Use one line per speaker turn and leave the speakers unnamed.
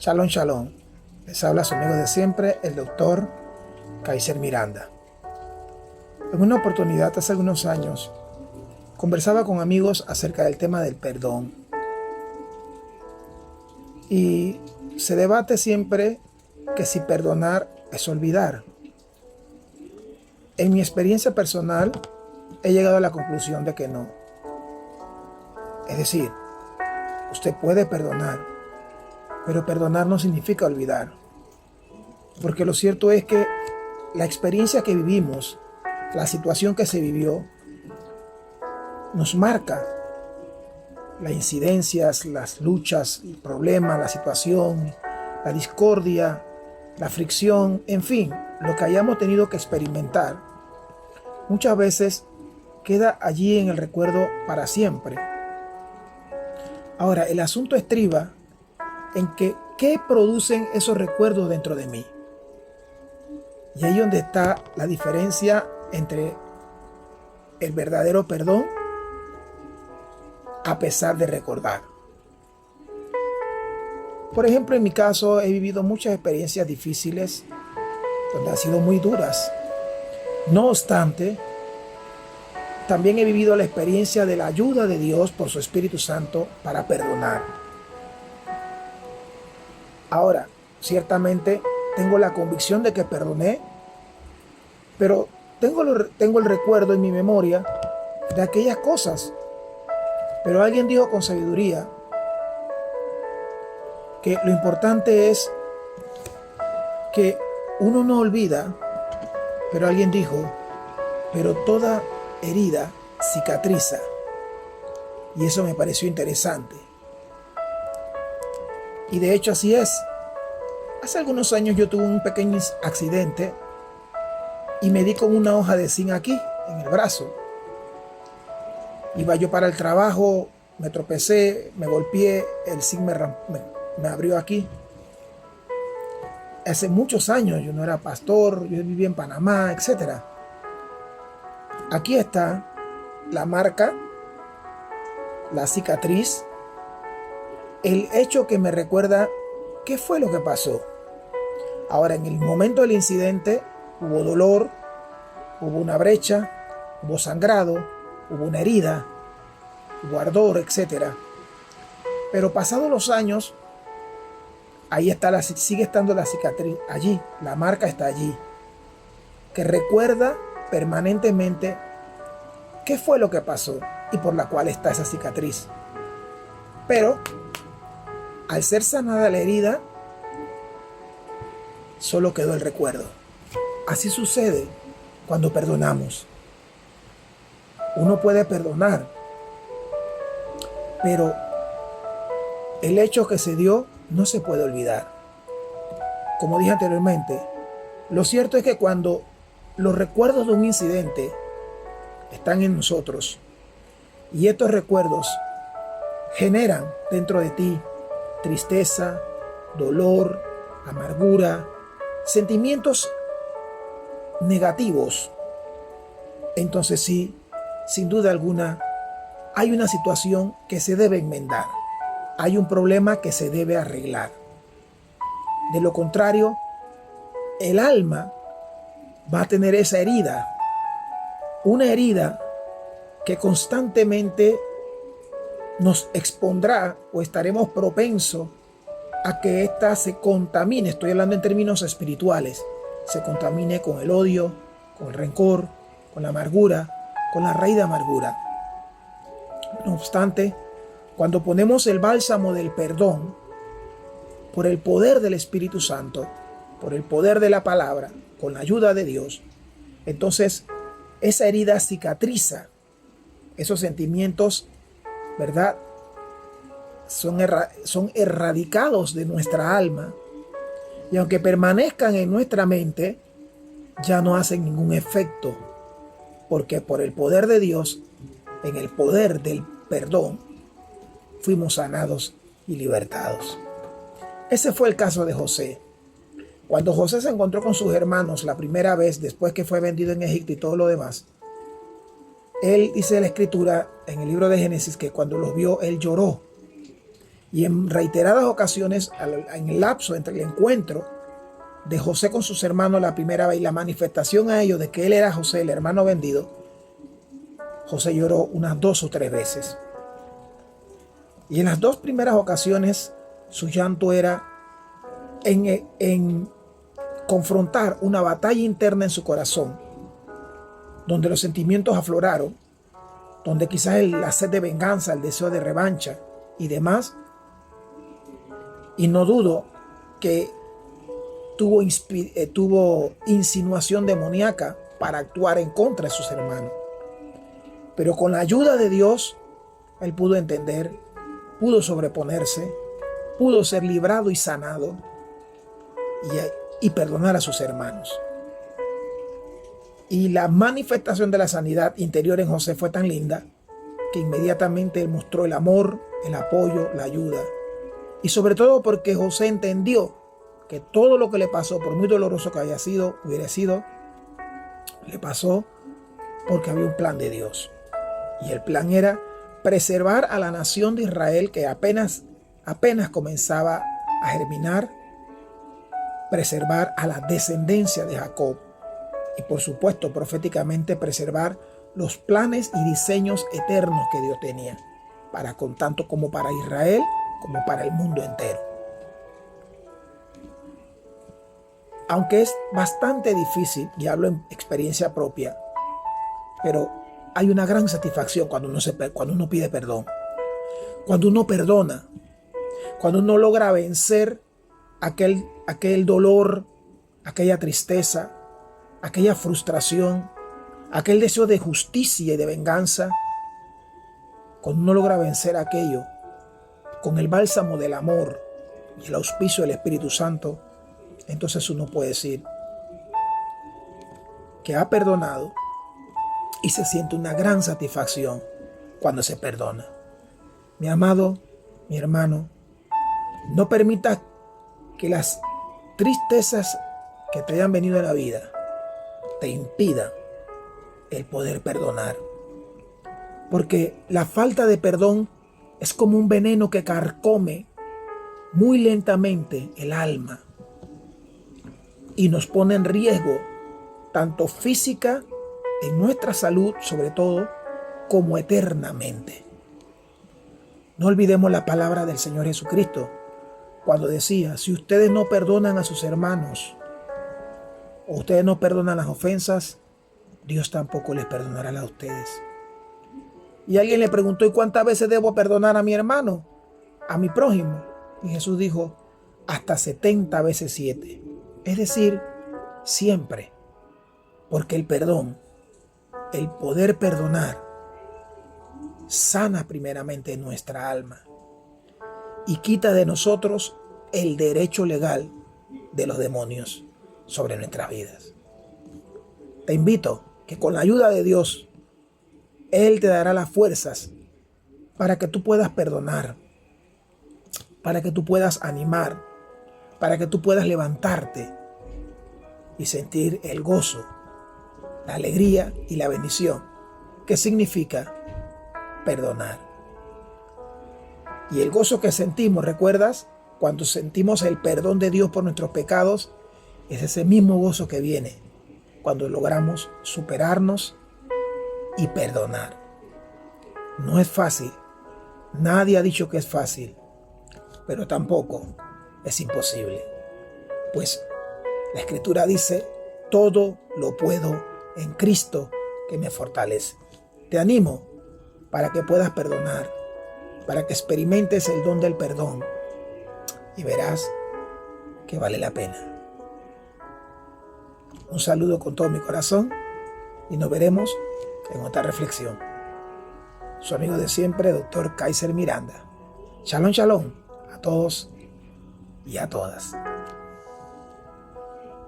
Shalom, shalom. Les habla su amigo de siempre, el doctor Kaiser Miranda. En una oportunidad, hace algunos años, conversaba con amigos acerca del tema del perdón. Y se debate siempre que si perdonar es olvidar. En mi experiencia personal, he llegado a la conclusión de que no. Es decir, usted puede perdonar, pero perdonar no significa olvidar. Porque lo cierto es que la experiencia que vivimos, la situación que se vivió, nos marca las incidencias, las luchas, el problema, la situación, la discordia, la fricción, en fin, lo que hayamos tenido que experimentar, muchas veces queda allí en el recuerdo para siempre. Ahora, el asunto estriba en que ¿qué producen esos recuerdos dentro de mí? Y ahí es donde está la diferencia entre el verdadero perdón a pesar de recordar. Por ejemplo, en mi caso he vivido muchas experiencias difíciles donde han sido muy duras. No obstante, también he vivido la experiencia de la ayuda de Dios por su Espíritu Santo para perdonar. Ahora, ciertamente tengo la convicción de que perdoné, pero tengo el recuerdo en mi memoria de aquellas cosas. Pero alguien dijo con sabiduría que lo importante es que uno no olvida, pero alguien dijo, pero toda herida cicatriza. Y eso me pareció interesante. Y de hecho así es. Hace algunos años yo tuve un pequeño accidente y me di con una hoja de zinc aquí, en el brazo. Iba yo para el trabajo, me tropecé, me golpeé, el zinc me abrió aquí. Hace muchos años, yo no era pastor, yo vivía en Panamá, etc. Aquí está la marca, la cicatriz, el hecho que me recuerda qué fue lo que pasó. Ahora, en el momento del incidente hubo dolor, hubo una brecha, hubo sangrado, hubo una herida, hubo ardor, etc. Pero pasados los años, ahí está sigue estando la cicatriz allí, la marca está allí, que recuerda permanentemente qué fue lo que pasó y por la cual está esa cicatriz. Pero al ser sanada la herida, solo quedó el recuerdo. Así sucede cuando perdonamos. Uno puede perdonar, pero el hecho que se dio no se puede olvidar. Como dije anteriormente, lo cierto es que cuando los recuerdos de un incidente están en nosotros y estos recuerdos generan dentro de ti tristeza, dolor, amargura, sentimientos negativos, entonces sí, sin duda alguna, hay una situación que se debe enmendar. Hay un problema que se debe arreglar. De lo contrario, el alma va a tener esa herida. Una herida que constantemente nos expondrá o estaremos propensos a que ésta se contamine. Estoy hablando en términos espirituales. Se contamine con el odio, con el rencor, con la amargura, con la raíz de amargura. No obstante, cuando ponemos el bálsamo del perdón, por el poder del Espíritu Santo, por el poder de la palabra, con la ayuda de Dios, entonces esa herida cicatriza. Esos sentimientos, ¿verdad?, son erradicados de nuestra alma, y aunque permanezcan en nuestra mente, ya no hacen ningún efecto, porque por el poder de Dios, en el poder del perdón, fuimos sanados y libertados. Ese fue el caso de José. Cuando José se encontró con sus hermanos la primera vez, después que fue vendido en Egipto y todo lo demás, él dice la escritura en el libro de Génesis que cuando los vio, él lloró. Y en reiteradas ocasiones, en el lapso entre el encuentro de José con sus hermanos la primera vez y la manifestación a ellos de que él era José, el hermano vendido, José lloró unas 2 o 3 veces. Y en las 2 primeras ocasiones, su llanto era en confrontar una batalla interna en su corazón, donde los sentimientos afloraron, donde quizás la sed de venganza, el deseo de revancha y demás. Y no dudo que tuvo insinuación demoníaca para actuar en contra de sus hermanos. Pero con la ayuda de Dios, él pudo entender, pudo sobreponerse, pudo ser librado y sanado y perdonar a sus hermanos. Y la manifestación de la sanidad interior en José fue tan linda que inmediatamente él mostró el amor, el apoyo, la ayuda. Y sobre todo porque José entendió que todo lo que le pasó, por muy doloroso que hubiera sido, le pasó porque había un plan de Dios. Y el plan era preservar a la nación de Israel, que apenas comenzaba a germinar, preservar a la descendencia de Jacob y, por supuesto, proféticamente preservar los planes y diseños eternos que Dios tenía, tanto como para Israel como para el mundo entero. Aunque es bastante difícil, y hablo en experiencia propia, pero hay una gran satisfacción cuando uno pide perdón, cuando uno perdona, cuando uno logra vencer aquel dolor, aquella tristeza, aquella frustración, aquel deseo de justicia y de venganza. Cuando uno logra vencer aquello con el bálsamo del amor y el auspicio del Espíritu Santo, entonces uno puede decir que ha perdonado y se siente una gran satisfacción cuando se perdona. Mi amado, mi hermano, no permitas que las tristezas que te hayan venido en la vida te impidan el poder perdonar. Porque la falta de perdón es como un veneno que carcome muy lentamente el alma y nos pone en riesgo, tanto física, en nuestra salud sobre todo, como eternamente. No olvidemos la palabra del Señor Jesucristo cuando decía: si ustedes no perdonan a sus hermanos o ustedes no perdonan las ofensas, Dios tampoco les perdonará a ustedes. Y alguien le preguntó: ¿y cuántas veces debo perdonar a mi hermano, a mi prójimo? Y Jesús dijo: hasta 70 veces 7. Es decir, siempre. Porque el perdón, el poder perdonar, sana primeramente nuestra alma y quita de nosotros el derecho legal de los demonios sobre nuestras vidas. Te invito que con la ayuda de Dios, Él te dará las fuerzas para que tú puedas perdonar, para que tú puedas animar, para que tú puedas levantarte y sentir el gozo, la alegría y la bendición que significa perdonar. Y el gozo que sentimos, ¿recuerdas? Cuando sentimos el perdón de Dios por nuestros pecados, es ese mismo gozo que viene cuando logramos superarnos y perdonar. No es fácil. Nadie ha dicho que es fácil, pero tampoco es imposible. Pues la Escritura dice: todo lo puedo en Cristo que me fortalece. Te animo para que puedas perdonar, para que experimentes el don del perdón y verás que vale la pena. Un saludo con todo mi corazón y nos veremos en otra reflexión. Su amigo de siempre, Dr. Kaiser Miranda. Shalom, shalom a todos y a todas.